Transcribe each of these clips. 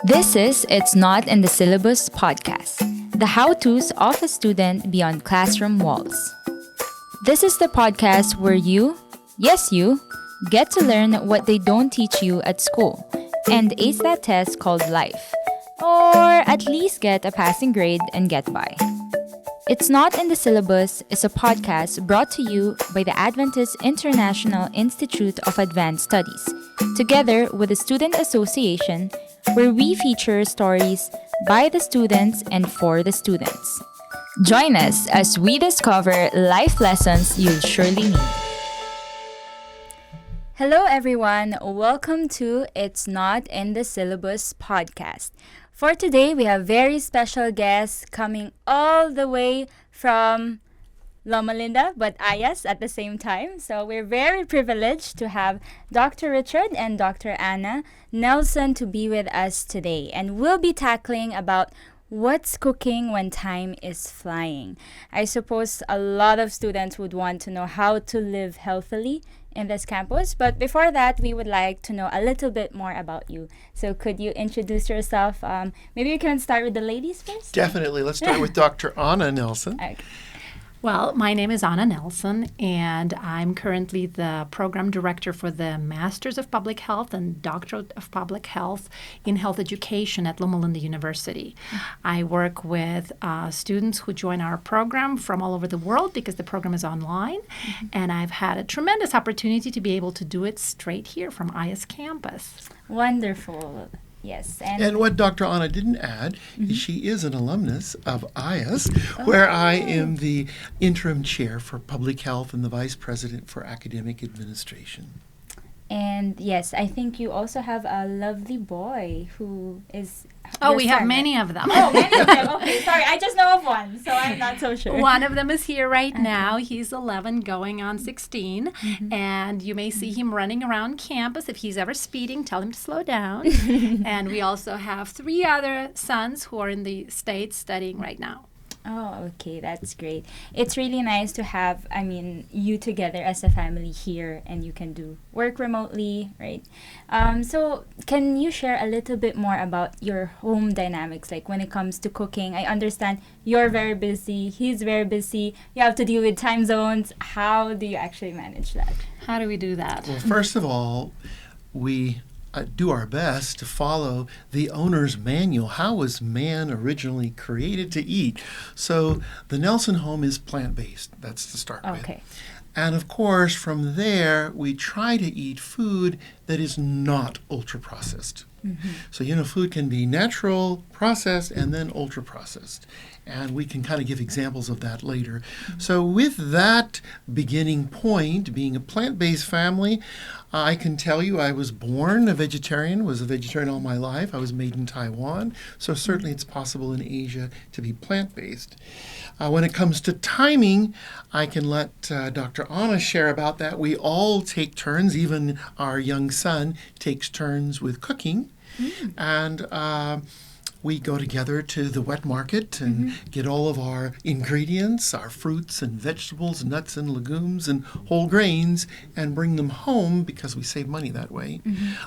This is It's Not in the Syllabus podcast, the how-tos of a student beyond classroom walls. This is the podcast where you, yes you, get to learn what they don't teach you at school and ace that test called life, or at least get a passing grade and get by. It's Not in the Syllabus is a podcast brought to you by the Adventist International Institute of Advanced Studies, together with the Student Association, where we feature stories by the students and for the students. Join us as we discover life lessons you'll surely need. Hello, everyone. Welcome to It's Not in the Syllabus podcast. For today, we have very special guests coming all the way from Loma Linda, but Ayas at the same time. So we're very privileged to have Dr. Richard and Dr. Anna Nelson to be with us today. And we'll be tackling about what's cooking when time is flying. I suppose a lot of students would want to know how to live healthily in this campus. But before that, we would like to know a little bit more about you. So could you introduce yourself? Maybe you can start with the ladies first. Definitely. Let's start with Dr. Anna Nelson. Okay. Well, my name is Anna Nelson, and I'm currently the program director for the Masters of Public Health and Doctorate of Public Health in Health Education at Loma Linda University. I work with students who join our program from all over the world because the program is online, and I've had a tremendous opportunity to be able to do it straight here from IS campus. Wonderful. Yes. And what Dr. Anna didn't add is she is an alumnus of IS, where I am the interim chair for public health and the vice president for academic administration. And yes, I think you also have a lovely boy who is. Oh, your we have son, many right? of them. Oh, many of them. Okay, sorry. I just know of one, so I'm not so sure. One of them is here right now. He's 11 going on 16. And you may see him running around campus. If he's ever speeding, tell him to slow down. And we also have 3 other sons who are in the States studying right now. Oh, okay, that's great. It's really nice to have, you together as a family here, and you can do work remotely, right? So can you share a little bit more about your home dynamics, like when it comes to cooking? I understand you're very busy, he's very busy, you have to deal with time zones. How do you actually manage that? How do we do that? Well, first of all, we do our best to follow the owner's manual. How was man originally created to eat? So the Nelson home is plant-based. That's to start with. Okay. And of course, from there, we try to eat food that is not ultra-processed. So, food can be natural, processed, and then ultra-processed. And we can kind of give examples of that later. So with that beginning point, being a plant-based family, I can tell you I was born a vegetarian, was a vegetarian all my life. I was made in Taiwan. So certainly it's possible in Asia to be plant-based. When it comes to timing, I can let Dr. Anna share about that. We all take turns. Even our young son takes turns with cooking. And we go together to the wet market and get all of our ingredients, our fruits and vegetables, nuts and legumes and whole grains, and bring them home because we save money that way.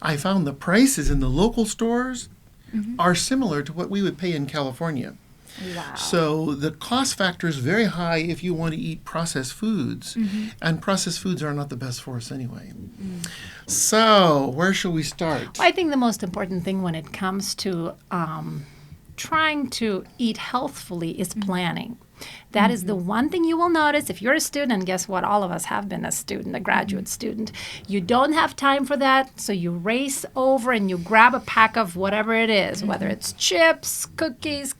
I found the prices in the local stores are similar to what we would pay in California. Wow. So the cost factor is very high if you want to eat processed foods. And processed foods are not the best for us anyway. So where shall we start? I think the most important thing when it comes to trying to eat healthfully is planning. That is the one thing you will notice if you're a student, and guess what? All of us have been a student, a graduate student. You don't have time for that, so you race over and you grab a pack of whatever it is, whether it's chips, cookies,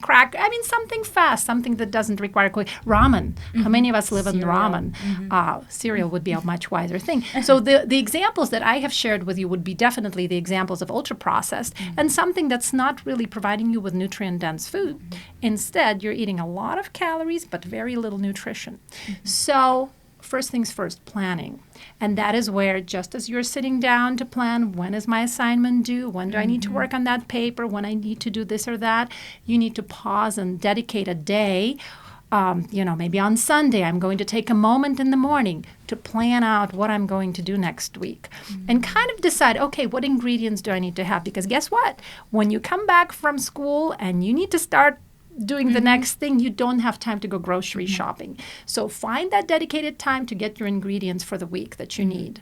something fast, something that doesn't require cooking. Ramen. How many of us live on ramen? Cereal would be a much wiser thing. So the examples that I have shared with you would be definitely the examples of ultra-processed and something that's not really providing you with nutrient-dense food. Instead, you're eating a lot of calories, but very little nutrition. So first things first, planning. And that is where, just as you're sitting down to plan, when is my assignment due? When do I need to work on that paper? When I need to do this or that? You need to pause and dedicate a day Maybe on Sunday, I'm going to take a moment in the morning to plan out what I'm going to do next week and kind of decide, okay, what ingredients do I need to have? Because guess what? When you come back from school and you need to start doing the next thing, you don't have time to go grocery shopping. So find that dedicated time to get your ingredients for the week that you need.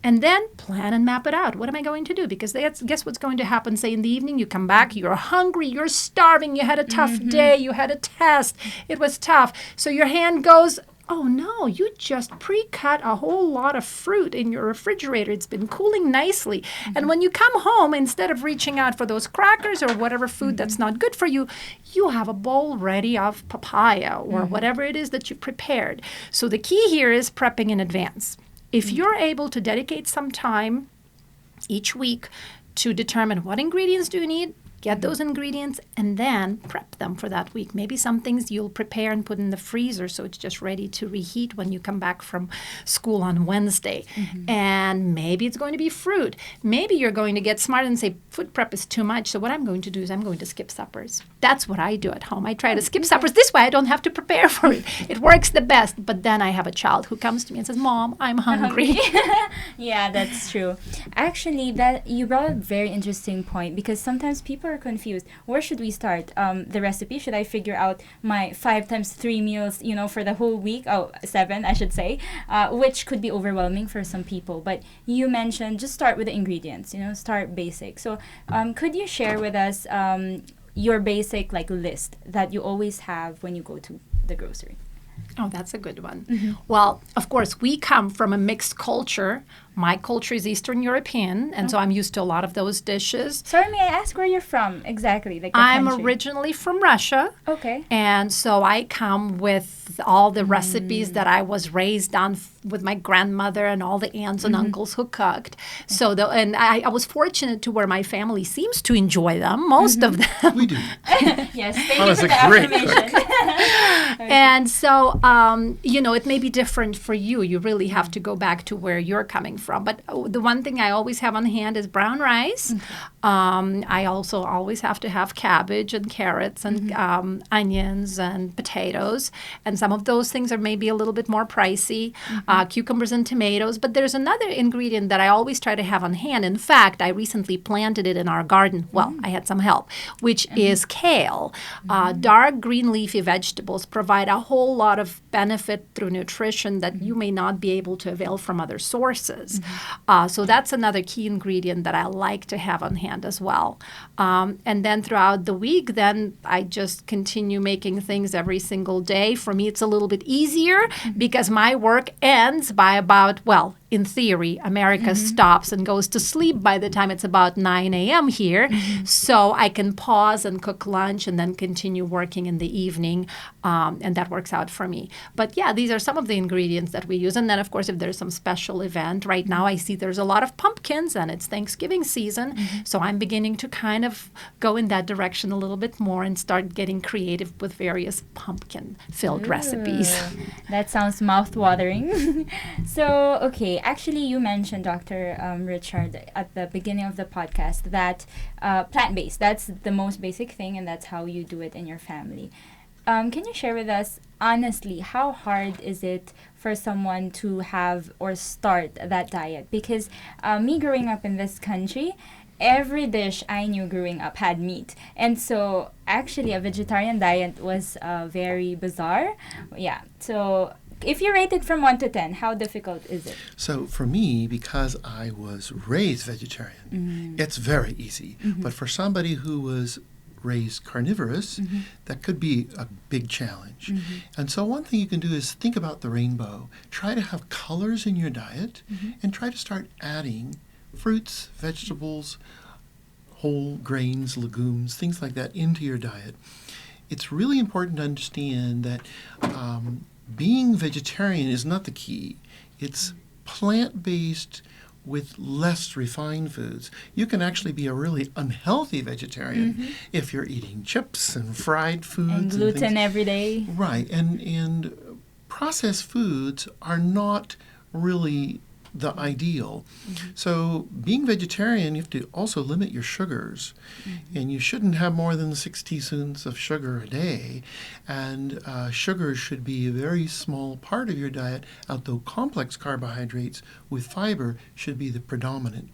And then plan and map it out. What am I going to do? Because guess what's going to happen? Say in the evening, you come back, you're hungry, you're starving, you had a tough day, you had a test, it was tough. So your hand goes, oh no, you just pre-cut a whole lot of fruit in your refrigerator. It's been cooling nicely. And when you come home, instead of reaching out for those crackers or whatever food that's not good for you, you have a bowl ready of papaya or whatever it is that you prepared. So the key here is prepping in advance. If you're able to dedicate some time each week to determine what ingredients do you need, get those ingredients, and then prep them for that week. Maybe some things you'll prepare and put in the freezer so it's just ready to reheat when you come back from school on Wednesday. And maybe it's going to be fruit. Maybe you're going to get smart and say, food prep is too much, so what I'm going to do is I'm going to skip suppers. That's what I do at home. I try to skip suppers. This way I don't have to prepare for it. It works the best. But then I have a child who comes to me and says, Mom, I'm hungry. Yeah, that's true. Actually, that you brought up a very interesting point because sometimes people are confused. Where should we start? The recipe? Should I figure out my 5 times 3 meals, for the whole week? 7, I should say, which could be overwhelming for some people. But you mentioned just start with the ingredients, start basic. So could you share with us your basic list that you always have when you go to the grocery? Oh, that's a good one. Well, of course, we come from a mixed culture. My culture is Eastern European, and so I'm used to a lot of those dishes. Sorry, may I ask where you're from exactly? I'm originally from Russia. Okay. And so I come with all the recipes that I was raised on with my grandmother and all the aunts and uncles who cooked. So, I was fortunate to where my family seems to enjoy them, most of them. We do. Yes, thank you That's for a the great affirmation. And so, it may be different for you. You really have to go back to where you're coming from. But the one thing I always have on hand is brown rice. I also always have to have cabbage and carrots and onions and potatoes. And some of those things are maybe a little bit more pricey, cucumbers and tomatoes. But there's another ingredient that I always try to have on hand. In fact, I recently planted it in our garden. Well, I had some help, which is kale. Dark green leafy vegetables provide a whole lot of benefit through nutrition that you may not be able to avail from other sources. So that's another key ingredient that I like to have on hand as well. And then throughout the week, then I just continue making things every single day. For me, it's a little bit easier because my work ends by about, in theory, America stops and goes to sleep by the time it's about 9 a.m. here. So I can pause and cook lunch and then continue working in the evening. And that works out for me. But yeah, these are some of the ingredients that we use. And then, of course, if there's some special event, right now I see there's a lot of pumpkins and it's Thanksgiving season. So I'm beginning to kind of go in that direction a little bit more and start getting creative with various pumpkin-filled recipes. That sounds mouth-watering. So, okay, actually you mentioned, Dr. Richard, at the beginning of the podcast that plant-based, that's the most basic thing and that's how you do it in your family. Can you share with us, honestly, how hard is it for someone to have or start that diet? Because me growing up in this country, every dish I knew growing up had meat. And so actually a vegetarian diet was very bizarre. Yeah. So if you rate it from 1 to 10, how difficult is it? So for me, because I was raised vegetarian, it's very easy. But for somebody who was raised carnivorous, that could be a big challenge. And so one thing you can do is think about the rainbow. Try to have colors in your diet and try to start adding fruits, vegetables, whole grains, legumes, things like that into your diet. It's really important to understand that being vegetarian is not the key. It's plant-based with less refined foods. You can actually be a really unhealthy vegetarian if you're eating chips and fried foods. And gluten every day. Right. And processed foods are not really the ideal. So being vegetarian, you have to also limit your sugars. And you shouldn't have more than 6 teaspoons of sugar a day. And sugars should be a very small part of your diet, although complex carbohydrates with fiber should be the predominant.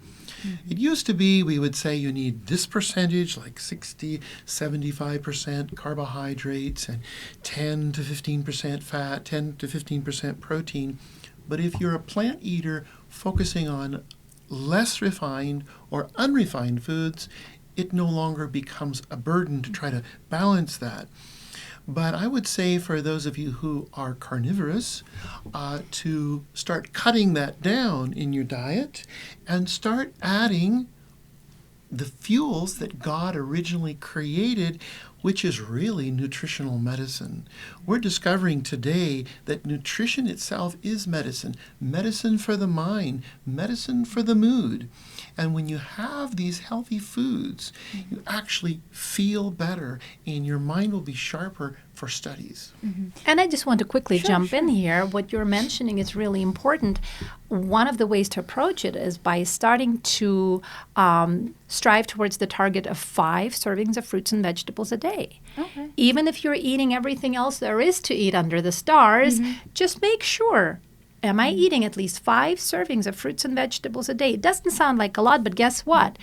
It used to be, we would say you need this percentage, like 60, 75% carbohydrates and 10 to 15% fat, 10 to 15% protein. But if you're a plant eater focusing on less refined or unrefined foods, it no longer becomes a burden to try to balance that. But I would say for those of you who are carnivorous, to start cutting that down in your diet and start adding the fuels that God originally created, which is really nutritional medicine. We're discovering today that nutrition itself is medicine, medicine for the mind, medicine for the mood. And when you have these healthy foods, you actually feel better and your mind will be sharper for studies. And I just want to quickly jump in here. What you're mentioning is really important. One of the ways to approach it is by starting to strive towards the target of 5 servings of fruits and vegetables a day. Okay. Even if you're eating everything else there is to eat under the stars, just make sure, am I eating at least 5 servings of fruits and vegetables a day? It doesn't sound like a lot, but guess what?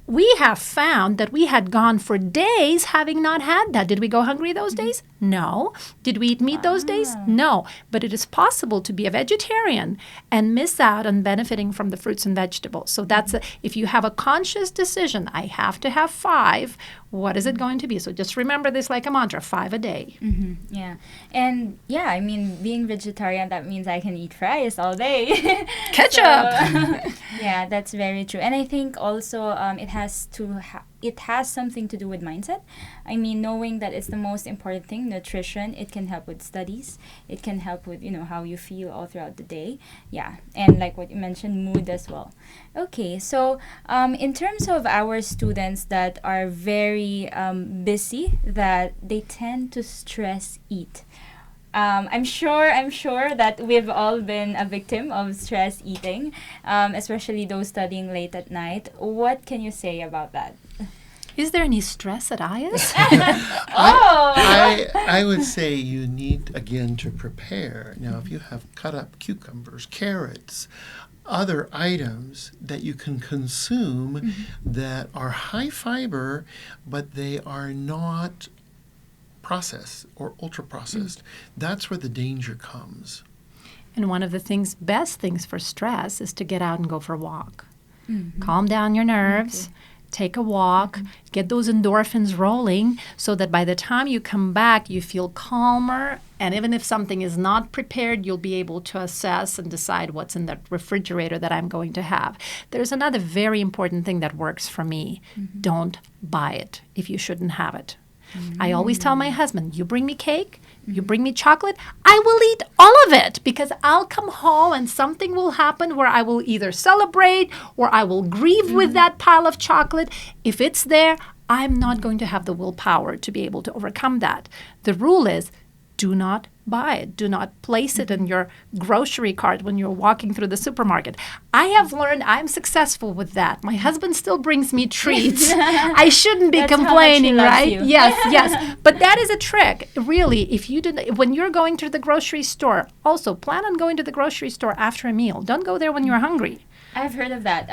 We have found that we had gone for days having not had that. Did we go hungry those days? No. Did we eat meat those days? No. But it is possible to be a vegetarian and miss out on benefiting from the fruits and vegetables. So that's if you have a conscious decision, I have to have 5, what is it going to be? So just remember this like a mantra, 5 a day. Yeah. And yeah, I mean, being vegetarian, that means I can eat fries all day. Ketchup! Yeah, that's very true. And I think also it has something to do with mindset. I mean, knowing that it's the most important thing, nutrition, it can help with studies. It can help with, how you feel all throughout the day. Yeah. And like what you mentioned, mood as well. Okay. So in terms of our students that are very busy, that they tend to stress eat. I'm sure that we've all been a victim of stress eating, especially those studying late at night. What can you say about that? Is there any stress at IAS? I would say you need, again, to prepare. Now, if you have cut up cucumbers, carrots, other items that you can consume that are high fiber, but they are not processed or ultra processed, that's where the danger comes. And one of the best things for stress is to get out and go for a walk. Calm down your nerves. Take a walk, get those endorphins rolling so that by the time you come back, you feel calmer. And even if something is not prepared, you'll be able to assess and decide what's in the refrigerator that I'm going to have. There's another very important thing that works for me. Don't buy it if you shouldn't have it. I always tell my husband, you bring me cake, you bring me chocolate, I will eat all of it because I'll come home and something will happen where I will either celebrate or I will grieve with that pile of chocolate. If it's there, I'm not going to have the willpower to be able to overcome that. The rule is, do not buy it. Do not place it in your grocery cart when you're walking through the supermarket. I have learned I'm successful with that. My husband still brings me treats. I shouldn't be complaining, right? Yes. But that is a trick. Really, if you when you're going to the grocery store, also plan on going to the grocery store after a meal. Don't go there when you're hungry. I've heard of that,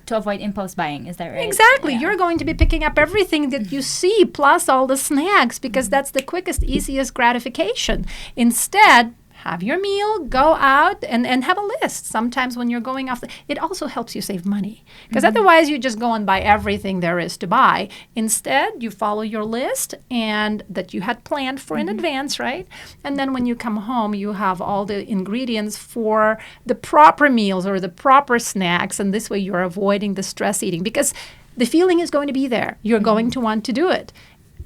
to avoid impulse buying. Is that right? Exactly. Yeah. You're going to be picking up everything that you see, plus all the snacks, because that's the quickest, easiest gratification. Instead, have your meal, go out, and have a list. Sometimes when you're going off, it also helps you save money. Because otherwise, you just go and buy everything there is to buy. Instead, you follow your list and that you had planned for in advance, right? And then when you come home, you have all the ingredients for the proper meals or the proper snacks. And this way, you're avoiding the stress eating. Because the feeling is going to be there. You're going to want to do it.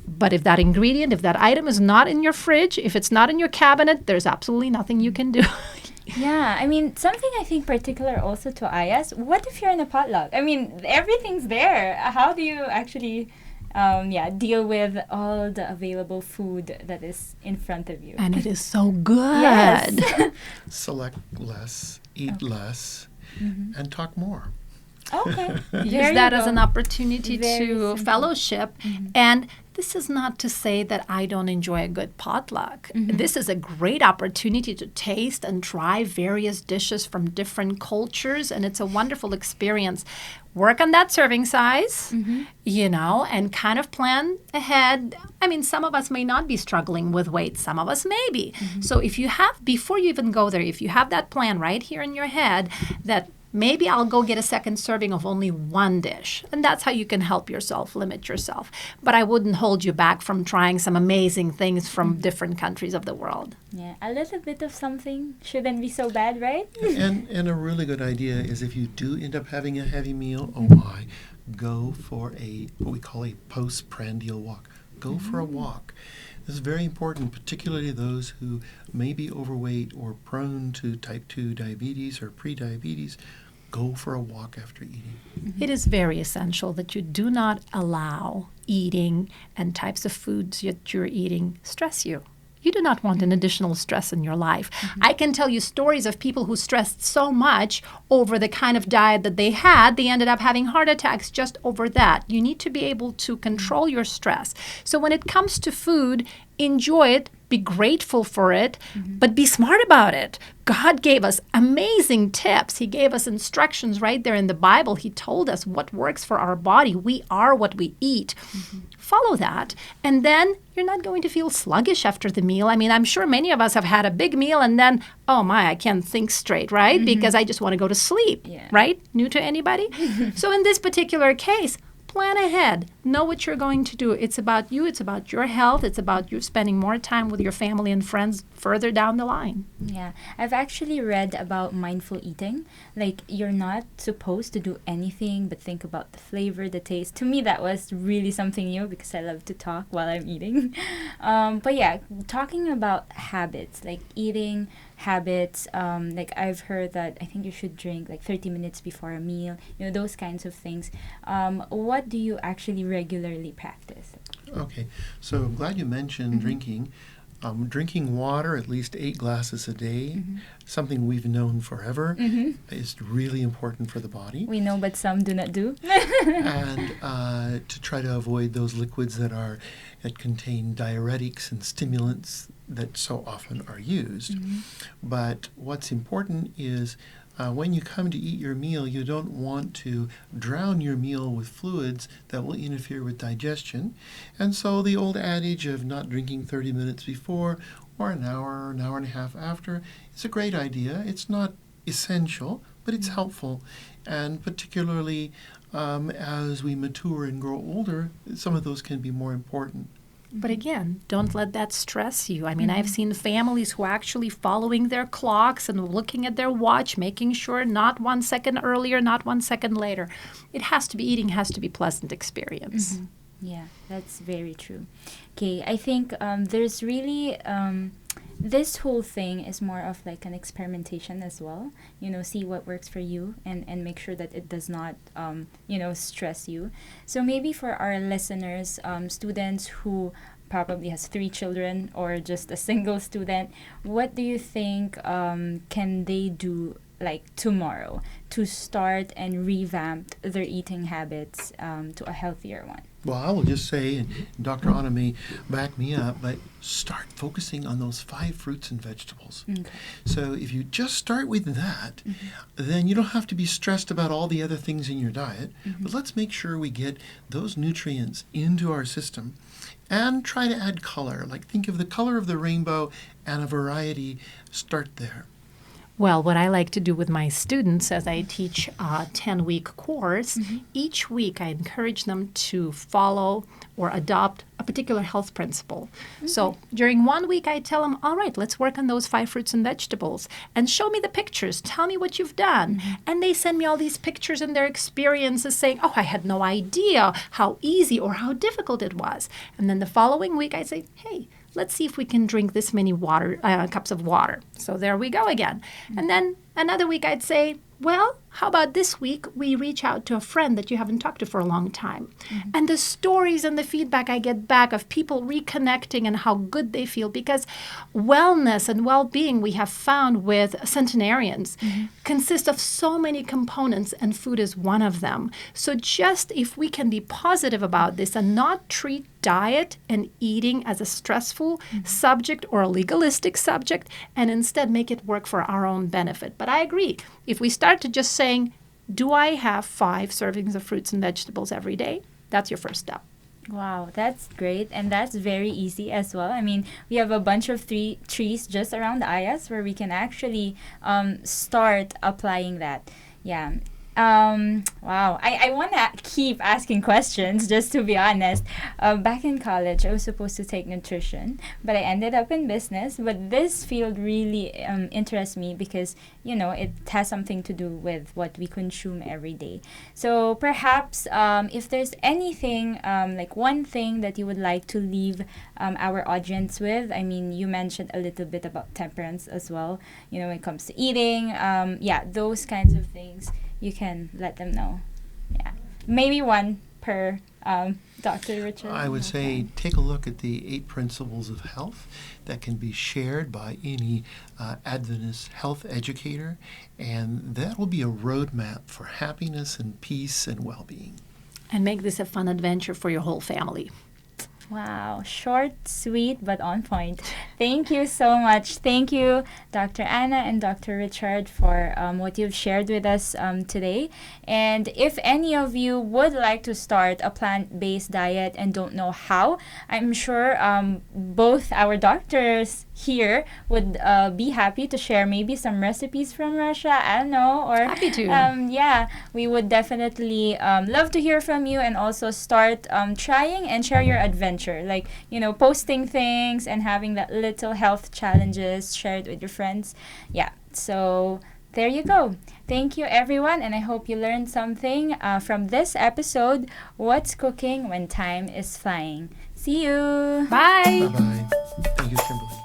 But if that ingredient, if that item is not in your fridge, if it's not in your cabinet, there's absolutely nothing you can do. Yeah, I mean, something I think particular also to IAS, what if you're in a potluck? I mean, everything's there. How do you actually deal with all the available food that is in front of you? And it is so good. Yes. Select less, eat less. and talk more. Okay. Use that as an opportunity Very to simple. fellowship. And this is not to say that I don't enjoy a good potluck. This is a great opportunity to taste and try various dishes from different cultures, and it's a wonderful experience. Work on that serving size, and kind of plan ahead. I mean, some of us may not be struggling with weight, some of us may be. So if you have, before you even go there, if you have that plan right here in your head that maybe I'll go get a second serving of only one dish. And that's how you can help yourself, limit yourself. But I wouldn't hold you back from trying some amazing things from different countries of the world. Yeah, a little bit of something shouldn't be so bad, right? And a really good idea is if you do end up having a heavy meal, oh my, go for what we call a postprandial walk. Go for a walk. This is very important, particularly those who may be overweight or prone to type 2 diabetes or prediabetes. Go for a walk after eating. It is very essential that you do not allow eating and types of foods that you're eating stress you. You do not want an additional stress in your life. I can tell you stories of people who stressed so much over the kind of diet that they had, they ended up having heart attacks just over that. You need to be able to control your stress. So when it comes to food, enjoy it, be grateful for it, but be smart about it. God gave us amazing tips. He gave us instructions right there in the Bible. He told us what works for our body. We are what we eat. Follow that, and then you're not going to feel sluggish after the meal. I mean, I'm sure many of us have had a big meal and then, oh my, I can't think straight, right? Because I just want to go to sleep, right? New to anybody? So in this particular case, plan ahead. Know what you're going to do. It's about you. It's about your health. It's about you spending more time with your family and friends further down the line. Yeah, I've actually read about mindful eating. Like, you're not supposed to do anything but think about the flavor, the taste. To me, that was really something new because I love to talk while I'm eating. But yeah, talking about habits, like eating habits, like I've heard that I think you should drink like 30 minutes before a meal, those kinds of things. What do you actually regularly practice? Okay, so I'm glad you mentioned drinking. Drinking water, at least 8 glasses a day, something we've known forever, is really important for the body. We know, but some do not do. And to try to avoid those liquids that contain diuretics and stimulants that so often are used. But what's important is when you come to eat your meal, you don't want to drown your meal with fluids that will interfere with digestion. And so the old adage of not drinking 30 minutes before or an hour and a half after is a great idea. It's not essential, but it's helpful. And particularly as we mature and grow older, some of those can be more important. But again, don't let that stress you. I mean, I've seen families who are actually following their clocks and looking at their watch, making sure not 1 second earlier, not 1 second later. Eating has to be pleasant experience. Yeah, that's very true. Okay, I think there's really, this whole thing is more of like an experimentation as well. See what works for you and make sure that it does not, stress you. So maybe for our listeners, students who probably has 3 children or just a single student, what do you think can they do like tomorrow to start and revamp their eating habits to a healthier one? Well, I will just say, and Dr. Anna may back me up, but start focusing on those 5 fruits and vegetables. Okay. So if you just start with that, then you don't have to be stressed about all the other things in your diet. But let's make sure we get those nutrients into our system and try to add color. Like think of the color of the rainbow and a variety. Start there. Well, what I like to do with my students as I teach a 10-week course, each week I encourage them to follow or adopt a particular health principle. So during 1 week, I tell them, all right, let's work on those 5 fruits and vegetables and show me the pictures. Tell me what you've done. And they send me all these pictures and their experiences saying, oh, I had no idea how easy or how difficult it was. And then the following week, I say, hey, let's see if we can drink this many cups of water. So there we go again. And then another week I'd say, Well, how about this week we reach out to a friend that you haven't talked to for a long time? And the stories and the feedback I get back of people reconnecting and how good they feel, because wellness and well-being, we have found with centenarians, consist of so many components, and food is one of them. So just if we can be positive about this and not treat diet and eating as a stressful subject or a legalistic subject, and instead make it work for our own benefit. But I agree, if we start to just saying, do I have 5 servings of fruits and vegetables every day? That's your first step. Wow, that's great. And that's very easy as well. I mean, we have a bunch of trees just around the IS where we can actually start applying that. Yeah. Wow. I want to keep asking questions, just to be honest. Back in college, I was supposed to take nutrition, but I ended up in business. But this field really interests me because, it has something to do with what we consume every day. So perhaps if there's anything, like one thing that you would like to leave our audience with, I mean, you mentioned a little bit about temperance as well, when it comes to eating, those kinds of things. You can let them know. Yeah. Maybe one per Dr. Richard. I would say take a look at the 8 principles of health that can be shared by any Adventist health educator, and that will be a roadmap for happiness and peace and well-being. And make this a fun adventure for your whole family. Wow, short, sweet, but on point. Thank you so much. Thank you, Dr. Anna and Dr. Richard, for what you've shared with us today. And if any of you would like to start a plant-based diet and don't know how, I'm sure both our doctors here would be happy to share maybe some recipes from Russia. I don't know. Or happy to. We would definitely love to hear from you and also start trying and share your adventure. Like, posting things and having that little health challenges shared with your friends. Yeah, so there you go. Thank you, everyone, and I hope you learned something from this episode, What's Cooking When Time is Flying. See you! Bye! Bye-bye. Thank you, Kimberly.